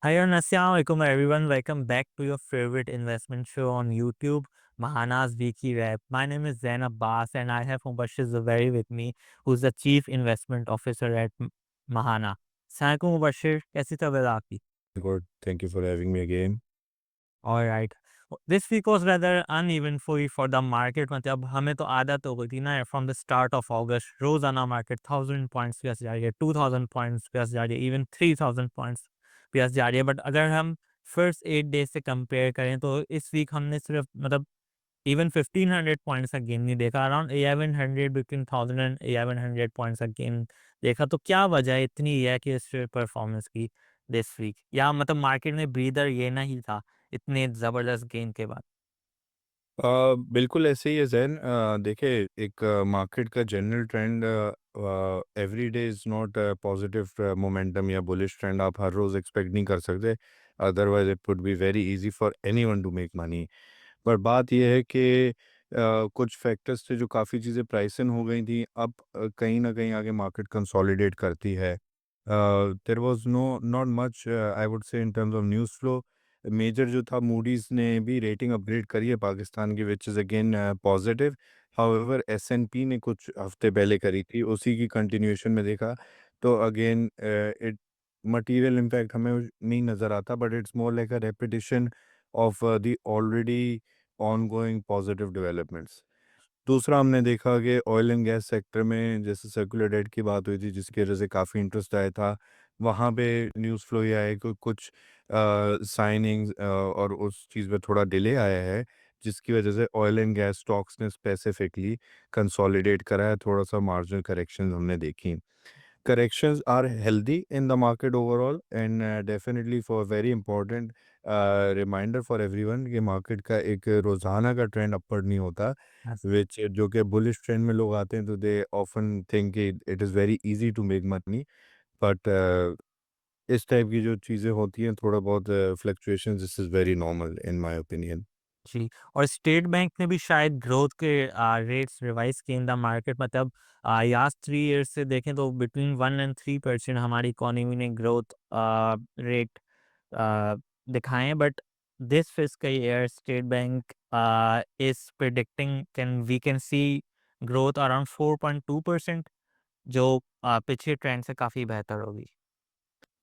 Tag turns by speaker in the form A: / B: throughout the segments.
A: Hi and Assalamualaikum everyone. Welcome back to your favorite investment show on YouTube, Mahana's Weekly Wrap. My name is Zain Abbas and I have Mubashir Zaveri with me, who's the Chief Investment Officer at Mahana. Assalamualaikum Mubashir, कैसी तबीयत आपकी?
B: Good. Thank you for having me again.
A: All right. This week was rather uneventful for the market. मतलब हमें तो आदत हो गई थी ना from the start of August रोजाना market 1000 points प्लस जा रही है, 2000 points प्लस जा रही है, even 3000 points प्लस जा रही है. बट अगर हम फर्स्ट 8 डेज से कंपेयर करें तो इस वीक हमने सिर्फ मतलब इवन 1500 पॉइंट्स का गेन नहीं देखा. अराउंड 1100 बिटवीन 1000 एंड 1100 पॉइंट्स का गेन देखा. तो क्या वजह है इतनी है कि इस परफॉर्मेंस की दिस वीक, या मतलब मार्केट में ब्रीदर ये नहीं था इतने जबरदस्त गेन के बाद?
B: बिल्कुल ऐसे ही है ज़ैन। देखिए एक मार्केट का general trend every day is not positive momentum या बुलिश ट्रेंड आप हर रोज़ एक्सपेक्ट नहीं कर सकते। Otherwise it would be very easy for anyone to make money. पर बात ये है कि कुछ फैक्टर्स थे जो काफ़ी चीज़ें प्राइस इन हो गई थी। अब कहीं न कहीं आगे मार्केट कंसोलिडेट करती है। There was not much I would say in terms of news flow. Major जो था मूडीज़ ने भी रेटिंग अपग्रेड करी है पाकिस्तान की which is again positive. However S&P ने कुछ हफ्ते पहले करी थी, उसी की कंटिन्यूएशन में देखा तो अगेन इट मटीरियल इम्पैक्ट हमें नहीं नज़र आता but it's more like a repetition of the already ongoing positive developments. दूसरा हमने देखा कि ऑयल एंड गैस सेक्टर में जैसे सर्कुलर डेट की बात हुई थी जिसकी वजह से काफ़ी इंटरेस्ट आया था। वहाँ पे न्यूज़ फ्लो ये आया कि कुछ साइनिंग्स और उस चीज़ में थोड़ा डिले आया है जिसकी वजह से ऑयल एंड गैस स्टॉक्स ने स्पेसिफिकली कंसोलिडेट करा है, थोड़ा-सा मार्जिनल करेक्शंस हमने देखी। corrections are healthy in the market overall and definitely for very important reminder for everyone कि मार्केट का एक रोजाना का ट्रेंड अपवर्ड नहीं होता विच जो कि बुलिश ट्रेंड में लोग आते हैं तो they often think it is very easy to make money but इस टाइप की जो चीज़ें होती हैं थोड़ा बहुत fluctuation this is very normal in my opinion.
A: जी, और स्टेट बैंक ने भी शायद ग्रोथ के रेट्स रिवाइज़ किए इन द मार्केट. मतलब लास्ट 3 ईयर्स से देखें तो बिटवीन 1 एंड 3% हमारी इकोनॉमी ने ग्रोथ रेट uh, दिखाए हैं. But this fiscal year State Bank is predicting can we can see growth around 4.2%, जो पिछले ट्रेंड से काफ़ी बेहतर होगी.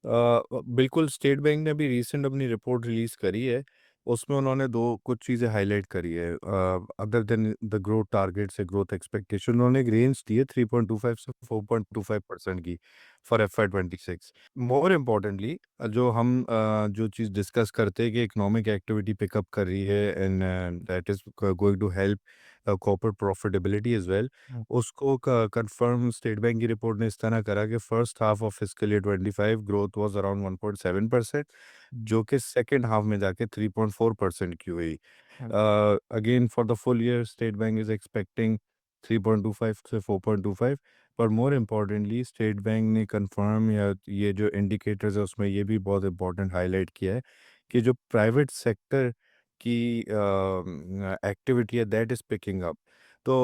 B: बिल्कुल स्टेट बैंक ने अभी रिसेंट अपनी रिपोर्ट रिलीज़ करी है। उसमें उन्होंने 2 कुछ चीज़ें हाइलाइट करी है। Other than the growth targets या ग्रोथ एक्सपेक्टेशन उन्होंने एक रेंज दी है 3.25 से 4.25% की फॉर एफवाई 26। मोर इम्पोर्टेंटली जो चीज़ डिस्कस करते हैं कि इकोनॉमिक एक्टिविटी पिकअप कर रही है and that is going to help corporate profitability as well. उसको कंफर्म स्टेट बैंक की रिपोर्ट ने इस तरह करा कि first half of fiscal year 25 growth was around 1.7% जो कि सेकंड हाफ में जाके 3.4% की हुई। Again for the full year State Bank is expecting 3.25 से 4.25 पर मोर इम्पोर्टेंटली स्टेट बैंक ने कंफर्म या ये जो इंडिकेटर्स है उसमें ये भी बहुत इंपॉर्टेंट हाईलाइट किया है कि जो प्राइवेट सेक्टर की एक्टिविटी है दैट इज पिकिंग अप। तो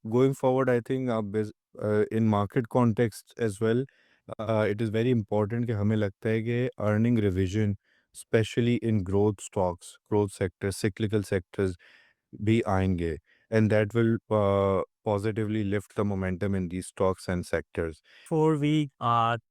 B: गोइंग फॉरवर्ड आई थिंक आप in market context as well it is very important कि हमें लगता है कि earning revision specially in growth stocks growth sector cyclical sectors भी आएंगे and that will positively lift the momentum in the stocks and sectors.
A: Before we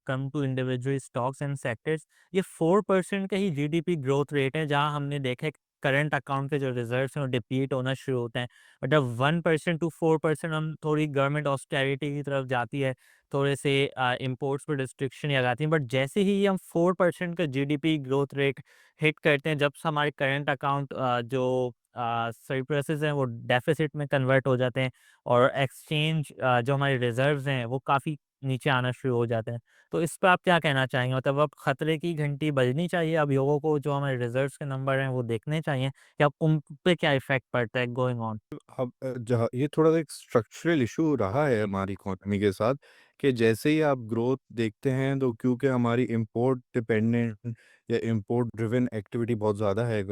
A: come to individual stocks and sectors, ये 4% का ही GDP growth rate है, जहाँ हमने देखा है current account के जो रिजर्व्स हैं वो डिप्लीट होना शुरू होते हैं. बट अब 1% to 4% हम थोड़ी गवर्नमेंट ऑस्टेरिटी की तरफ जाती है, थोड़े से इम्पोर्ट्स पर रिस्ट्रिक्शन लगाती हैं. बट जैसे ही हम 4% का जीडीपी ग्रोथ रेट हिट करते हैं, जब से हमारे करंट अकाउंट जो सरप्लसेस हैं वो डेफिसिट में कन्वर्ट हो जाते हैं, और एक्सचेंज जो हमारे रिजर्व्स हैं वो काफ़ी नीचे आना शुरू हो जाते हैं. तो इस पे आप क्या कहना चाहेंगे? मतलब अब खतरे की घंटी बजनी चाहिए, अब लोगों को जो हमारे रिजर्व्स के नंबर हैं वो देखने चाहिए, या उन पे क्या इफ़ेक्ट पड़ता है गोइंग ऑन?
B: अब जहाँ ये थोड़ा-सा एक स्ट्रक्चरल इश्यू रहा है हमारी इकोनॉमी के साथ कि जैसे ही आप ग्रोथ देखते हैं तो क्योंकि हमारी इम्पोर्ट डिपेंडेंट या इम्पोर्ट ड्रिवन एक्टिविटी बहुत ज़्यादा है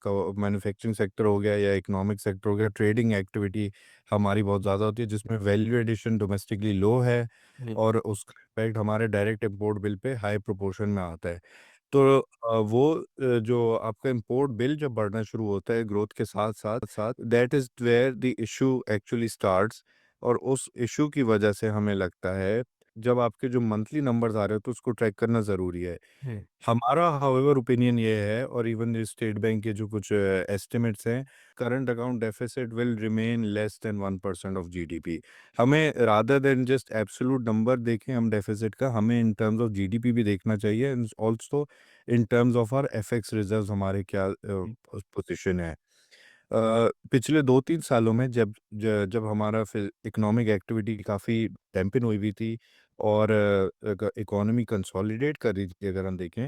B: मैन्युफैक्चरिंग सेक्टर हो गया या इकोनॉमिक सेक्टर हो गया, ट्रेडिंग एक्टिविटी हमारी बहुत ज़्यादा होती है जिसमें वैल्यू एडिशन डोमेस्टिकली लो है
A: जी,
B: और उसका इम्पैक्ट हमारे direct import bill pay high proportion में आता है। तो वो जो आपका इम्पोर्ट बिल जब बढ़ना शुरू होता है ग्रोथ के साथ-साथ, that is where the issue actually starts. और उस इश्यू की वजह से हमें लगता है, जब आपके जो मंथली नंबर्स आ रहे हो तो उसको ट्रैक करना ज़रूरी है।
A: हुँ।
B: हमारा हाउएवर ओपिनियन ये है, और इवन द स्टेट बैंक के जो कुछ एस्टिमेट्स हैं, current account deficit will remain less than 1% of GDP. हमें rather than just absolute number देखें हम डेफिसिट का, हमें इन टर्म्स ऑफ जीडीपी भी देखना चाहिए, and also in terms of our FX reserves हमारे क्या पोजीशन है। पिछले 2-3 सालों में जब हमारा फिर इकोनॉमिक एक्टिविटी काफ़ी डैम्पन हुई थी, और इकोनॉमी कंसोलिडेट कर रही थी, अगर हम देखें,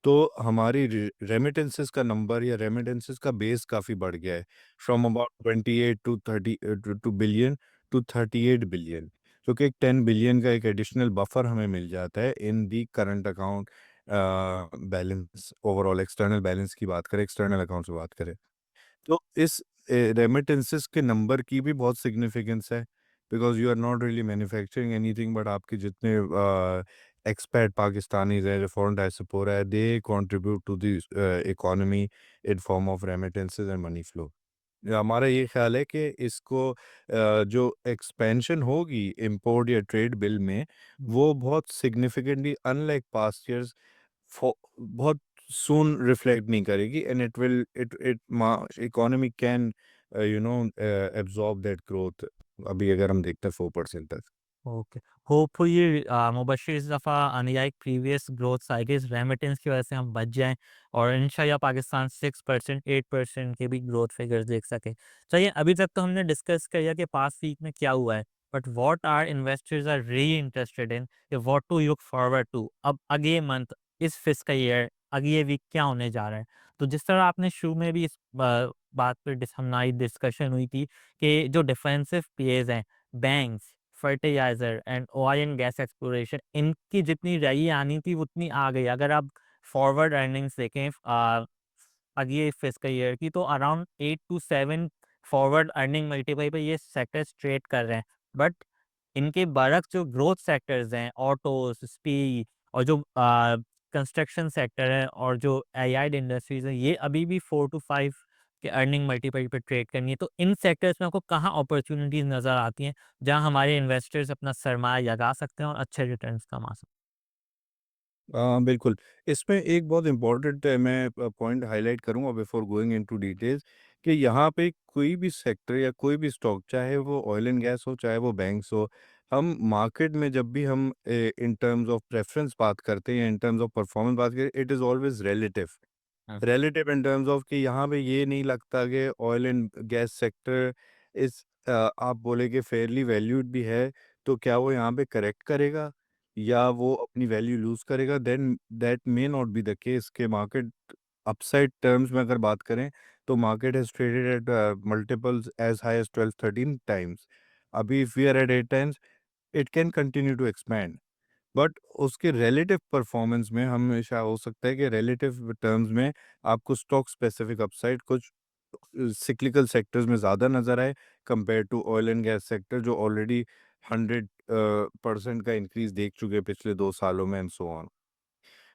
B: तो हमारी रेमिटेंसेस का नंबर या रेमिटेंसेस का बेस काफ़ी बढ़ गया है, from about 28 to 30 to billion to 38 billion, जो कि एक 10 बिलियन का एक एडिशनल बफर हमें मिल जाता है in the current account balance. Overall external balance की बात करें, एक्सटर्नल अकाउंट से बात करें, तो इस रेमिटेंसेस के नंबर की भी बहुत सिग्निफिकेंस है, because you are not really manufacturing anything, but आपके जितने एक्सपैट पाकिस्तानीज़ हैं, जो फॉरेन डायस्पोरा है, they contribute to the economy in form of remittances and money flow. हमारा ये ख़्याल है कि इसको जो एक्सपेंशन होगी इम्पोर्ट या ट्रेड बिल में,
A: हुँ।
B: वो बहुत सिग्निफिकेंटली अनलाइक पास्ट ईयर्स बहुत सून रिफ्लेक्ट नहीं करेगी, and it will it it economy can absorb that growth, अभी अगर हम देखते हैं 4% तक।
A: ओके। होपफुली मुबशिर इस दफ़ा unlike previous growth cycles remittance की वजह से हम बच जाएँ और इंशाल्लाह पाकिस्तान 6% 8% के भी ग्रोथ फिगर्स देख सके। चलिए अभी तक तो हमने डिस्कस किया कि पास्ट वीक में क्या हुआ है, but what are investors are really interested in कि what to look forward to अब अगले मंथ, इस फिस्कल ईयर, अगले वीक क्या होने जा रहा है। तो जिस तरह आपने शुरू में भी इस बात पे हमारी डिस्कशन हुई थी कि जो डिफेंसिव प्लेयर्स हैं, banks, fertiliser and oil and gas exploration, इनकी जितनी रैली आनी थी उतनी आ गई। अगर आप फॉरवर्ड अर्निंग्स देखें अगले फिस्कल ईयर की, तो around 8 to 7 forward earning multiple पे ये सेक्टर्स ट्रेड कर रहे हैं। बट इनके बरक्स जो ग्रोथ सेक्टर्स हैं, ऑटोज़, स्टील और जो कंस्ट्रक्शन सेक्टर है और जो एलाइड इंडस्ट्रीज़ हैं, ये अभी भी 4 टू 5 के अर्निंग मल्टीपल पे ट्रेड करनी है। तो इन सेक्टर्स में आपको कहाँ अपॉर्च्युनिटीज़ नज़र आती हैं, जहाँ हमारे इन्वेस्टर्स अपना सरमाया लगा सकते हैं और अच्छे रिटर्न्स कमा सकते
B: बिल्कुल। इसमें एक बहुत इम्पोर्टेंट मैं पॉइंट हाइलाइट करूँगा बिफोर गोइंग इनटू डिटेल्स, कि यहाँ पे कोई भी सेक्टर या कोई भी स्टॉक, चाहे वो ऑयल एंड गैस हो, चाहे वो बैंक्स हो, हम मार्केट में जब भी हम इन टर्म्स ऑफ प्रेफ़रेंस बात करते हैं या इन टर्म्स ऑफ परफॉर्मेंस बात करें, इट इज़ ऑलवेज़ रिलेटिव।
A: हैं?
B: रिलेटिव इन टर्म्स ऑफ कि यहाँ पे ये नहीं लगता कि ऑयल एंड गैस सेक्टर इस आप बोले कि फेयरली वैल्यूड भी है, तो क्या वो यहाँ पे करेक्ट करेगा या वो अपनी वैल्यू लूज़ करेगा? Then that may not be the case. के मार्केट अपसाइड टर्म्स में अगर बात करें, तो market has traded at multiples as high as 12-13 times. अभी if we are at 8 times, it can continue to expand. But उसके relative performance में हमेशा हो सकता है कि रिलेटिव टर्म्स में आपको स्टॉक स्पेसिफिक अपसाइड कुछ सिक्लिकल सेक्टर्स में ज़्यादा नज़र आए, compare to oil and gas sector, जो ऑलरेडी 100% का इंक्रीज देख चुके हैं पिछले 2 सालों में, एंड सो ऑन।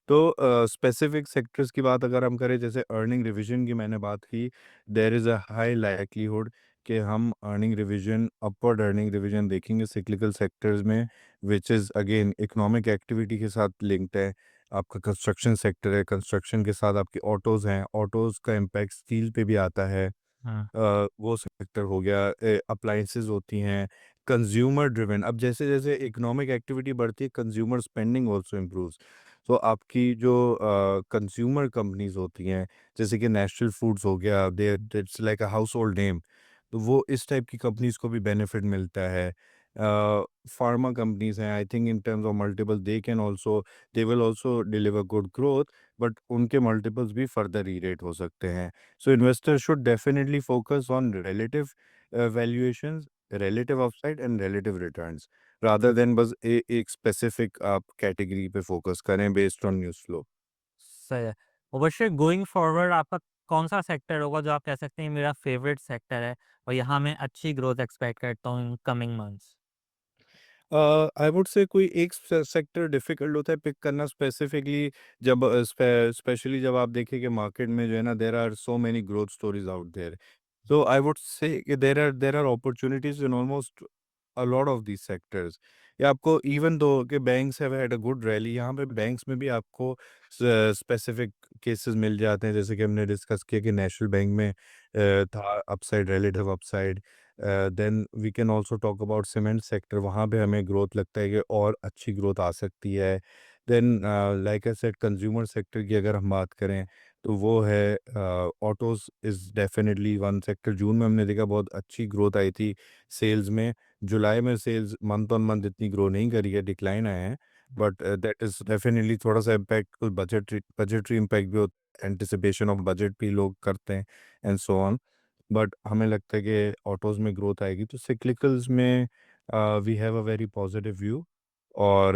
B: तो स्पेसिफिक सेक्टर्स की बात अगर हम करें, जैसे अर्निंग रिवीजन की मैंने बात की, there is a high likelihood कि हम earning revision, upward earning revision देखेंगे सिक्लिकल सेक्टर्स में, which is again economic activity के साथ लिंक्ड है। आपका कंस्ट्रक्शन सेक्टर है, कंस्ट्रक्शन के साथ आपकी ऑटोज़ हैं, ऑटोज़ का इम्पैक्ट स्टील पे भी आता है।
A: हाँ।
B: वो सेक्टर हो गया, अप्लायंसेस होती हैं, कंज्यूमर ड्रिवन। अब जैसे-जैसे इकोनॉमिक एक्टिविटी बढ़ती है, कंज्यूमर स्पेंडिंग आल्सो इम्प्रूव्स। तो आपकी जो कंज्यूमर कंपनीज़ होती हैं, जैसे कि नेशनल फूड्स हो गया, they it's like a household name, तो वो इस टाइप की कंपनीज़ को भी बेनिफिट मिलता है। फार्मा कंपनीज़ हैं, I think in terms of multiple they will also deliver good growth, but उनके मल्टीपल्स भी फर्दर री-रेट हो सकते हैं। So investors should definitely focus on relative valuations, relative upside and relative returns, rather than बस एक specific आप category पे focus करें बेस्ड ऑन न्यूज़ फ्लो।
A: सही है। मुबशिर, गोइंग फॉरवर्ड आपका कौन-सा सेक्टर होगा जो आप कह सकते हैं मेरा फेवरेट सेक्टर है और यहाँ मैं अच्छी ग्रोथ एक्सपेक्ट करता हूँ in coming months?
B: I would से कोई एक सेक्टर डिफिकल्ट होता है पिक करना स्पेसिफिकली, जब स्पेशली जब आप देखें कि मार्केट में जो है ना, there are so many growth stories out there. So I would say there are opportunities in almost a lot of these sectors. या आपको इवन दो कि banks have had a good rally, यहाँ पे banks में भी आपको specific cases मिल जाते हैं, जैसे कि हमने डिस्कस किया कि नेशनल बैंक में था upside, relative upside. Then we can also talk about cement sector, वहाँ पे हमें ग्रोथ लगता है कि और अच्छी ग्रोथ आ सकती है। Then like I said, consumer sector की अगर हम बात करें तो वो है autos is definitely one sector. June में हमने देखा बहुत अच्छी ग्रोथ आई थी सेल्स में। जुलाई में सेल्स मंथ ऑन मंथ इतनी ग्रो नहीं करी है, डिक्लाइन आए हैं। बट दैट इज़ डेफिनेटली थोड़ा सा इम्पैक्ट, बजटरी इम्पैक्ट भी होता है, एंटिसिपेशन ऑफ बजट भी लोग करते हैं एंड सो ऑन। बट हमें लगता है कि ऑटोज़ में ग्रोथ आएगी, तो सिक्लिकल्स में we have a very positive view. और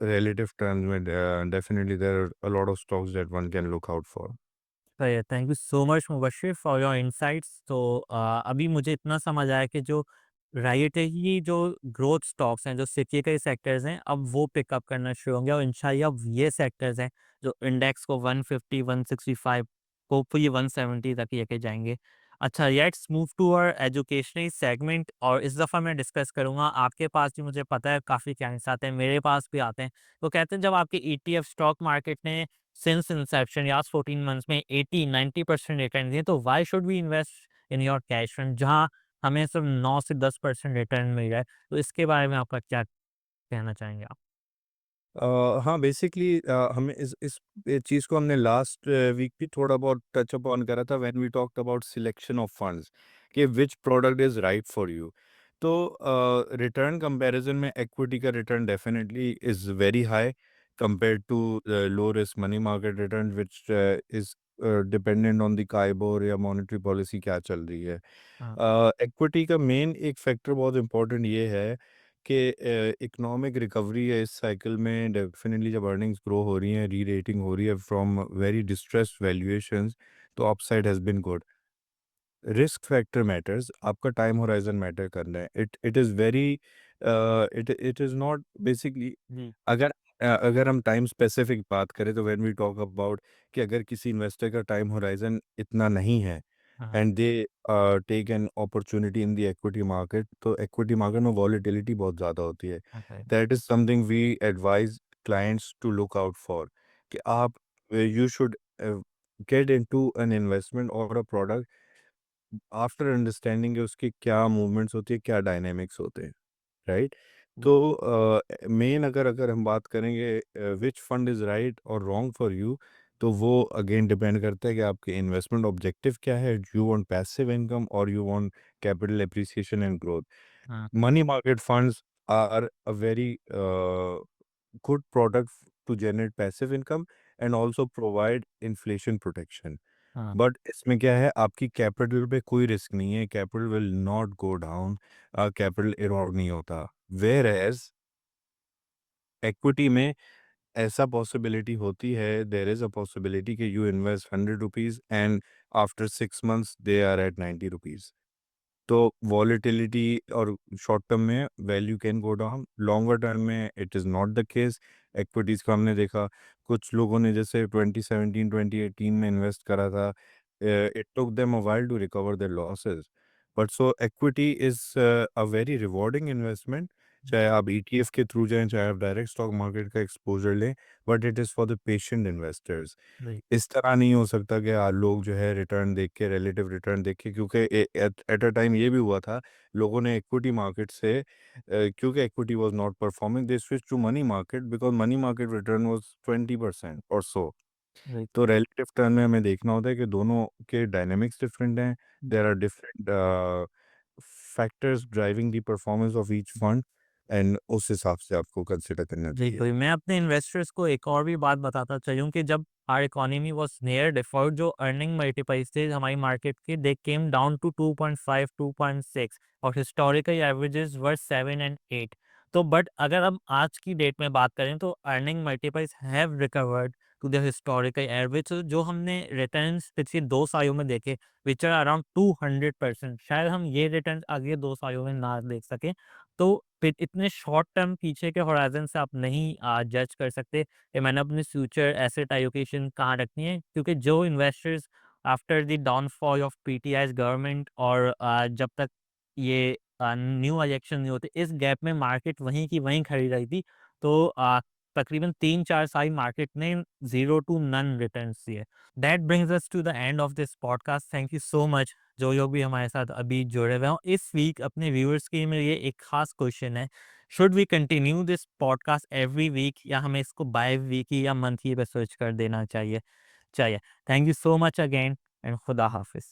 B: रिलेटिव टर्म्स में definitely there are a lot of stocks that one can look out for.
A: सही है। Thank you so much Mubashir for your insights. तो अभी मुझे इतना समझ आया कि जो राइट है कि जो ग्रोथ स्टॉक्स हैं, जो सिक्लिकल सेक्टर्स हैं, अब वो पिकअप करना शुरू होंगे और इंशाल्लाह अब ये सेक्टर्स हैं जो इंडेक्स को 150, 165, होपफुली 170 तक लेके जाएँगे। अच्छा, let's move to our educational segment और इस दफ़ा मैं डिस्कस करूँगा, आपके पास भी मुझे पता है काफ़ी क्लाइंट्स आते हैं, मेरे पास भी आते हैं। तो कहते हैं जब आपके ईटीएफ स्टॉक मार्केट ने सिंस इंसेप्शन लास्ट 14 मंथ्स में 80-90% रिटर्न दिए, तो why should we invest in your cash fund जहाँ हमें सिर्फ 9 से 10% रिटर्न मिल रहा है। तो इसके बारे में आपका क्या कहना चाहेंगे आप?
B: हाँ, बेसिकली हमें इस चीज़ को हमने लास्ट वीक भी थोड़ा बहुत टच अपॉन करा था when we talked about selection of funds, कि which product is right for you. तो रिटर्न कंपैरिजन में इक्विटी का return definitely is very high compared to low risk money market return, which is dependent on the KIBOR या monetary policy क्या चल रही है।
A: हाँ,
B: इक्विटी का मेन एक फैक्टर बहुत इंपॉर्टेंट ये है कि इकोनॉमिक रिकवरी है इस साइकिल में, डेफिनेटली जब अर्निंग्स ग्रो हो रही हैं, री रेटिंग हो रही है फ्रॉम वेरी डिस्ट्रेस्ड वैल्यूएशंस, तो upside has been good. Risk factor matters, आपका टाइम होराइजन मैटर करना है। It is very it is not basically,
A: जी।
B: अगर अगर हम टाइम स्पेसिफिक बात करें तो व्हेन वी टॉक अबाउट कि अगर किसी इन्वेस्टर का टाइम होराइजन इतना नहीं है
A: हाँ,
B: and they take an opportunity in the equity market, तो इक्विटी मार्केट में वॉलेटिलिटी बहुत ज़्यादा होती है।
A: Okay.
B: That is something we advise clients to look out for, कि आप you should get into an investment और अ प्रोडक्ट आफ्टर अंडरस्टैंडिंग उसकी क्या मूवमेंट्स होती है, क्या डायनामिक्स होते हैं, राइट? तो मेन अगर अगर हम बात करेंगे विच फंड इज़ राइट और रॉन्ग फॉर यू, तो वो अगेन डिपेंड करता है कि आपके इन्वेस्टमेंट ऑब्जेक्टिव क्या है। यू वांट पैसिव इनकम और you want capital appreciation and growth.
A: हाँ,
B: money market funds are a very good product to generate passive income and also provide inflation protection.
A: हाँ,
B: but इसमें क्या है, आपकी कैपिटल पे कोई रिस्क नहीं है, capital will not go down, capital Erode नहीं होता। वेयर एज इक्विटी में ऐसा पॉसिबिलिटी होती है, देयर इज अ पॉसिबिलिटी कि you invest 100 rupees and after 6 months they are at 90 rupees. तो वॉलेटिलिटी और शॉर्ट टर्म में value can go down, longer term में it is not the case. Equities का हमने देखा, कुछ लोगों ने जैसे 2017 2018 में इन्वेस्ट करा था, it took them a while to recover their losses. But so equity is a very rewarding investment, चाहे आप ईटीएफ के थ्रू जाएं, चाहे आप डायरेक्ट स्टॉक मार्केट का एक्सपोजर लें, but it is for the patient investors.
A: जी,
B: इस तरह नहीं हो सकता कि लोग जो है रिटर्न देख के, रिलेटिव रिटर्न देख के, क्योंकि एट एट अ टाइम ये भी हुआ था, लोगों ने इक्विटी मार्केट से क्योंकि equity was not performing, they switch to money market because money market return was 20% और सो।
A: जी,
B: तो रिलेटिव टर्म में हमें देखना होता है कि दोनों के डायनेमिक्स डिफरेंट हैं। There are different factors driving the performance of each fund, and उस हिसाब से आपको कंसिडर करना
A: जी,
B: चाहिए।
A: कोई मैं अपने इन्वेस्टर्स को एक और भी बात बताता चलूँ कि जब our economy was near default, जो अर्निंग मल्टीपल्स थे हमारी मार्केट के, दे केम डाउन टू 2.5, 2.6 और हिस्टोरिकल एवरेजेस वर 7 एंड 8। तो बट अगर हम आज की डेट में बात करें तो earning multiples have recovered to the historical average, जो हमने रिटर्न्स पिछले 2 सालों में देखे व्हिच आर अराउंड 200%, शायद हम ये रिटर्न्स अगले 2 सालों में ना देख सकें। तो इतने शॉर्ट टर्म पीछे के होराइज़न से आप नहीं जज कर सकते कि मैंने अपनी फ्यूचर एसेट एलोकेशन कहाँ रखनी है, क्योंकि जो investors after the downfall of PTI's government और जब तक ये न्यू इलेक्शन नहीं होते, इस गैप में मार्केट वहीं की वहीं खड़ी रही थी। तो तकरीबन 3-4 साल मार्केट ने 0 टू नन रिटर्न्स दिए। That brings us to the end of this podcast. Thank you so much जो लोग भी हमारे साथ अभी जुड़े हुए हों। इस वीक अपने व्यूअर्स के लिए मेरे लिए एक खास क्वेश्चन है, should we continue this podcast every week या हमें इसको बाय वीकली या मंथली पे स्विच कर देना चाहिए? चलिए, thank you so much again and खुदा हाफ़िज़।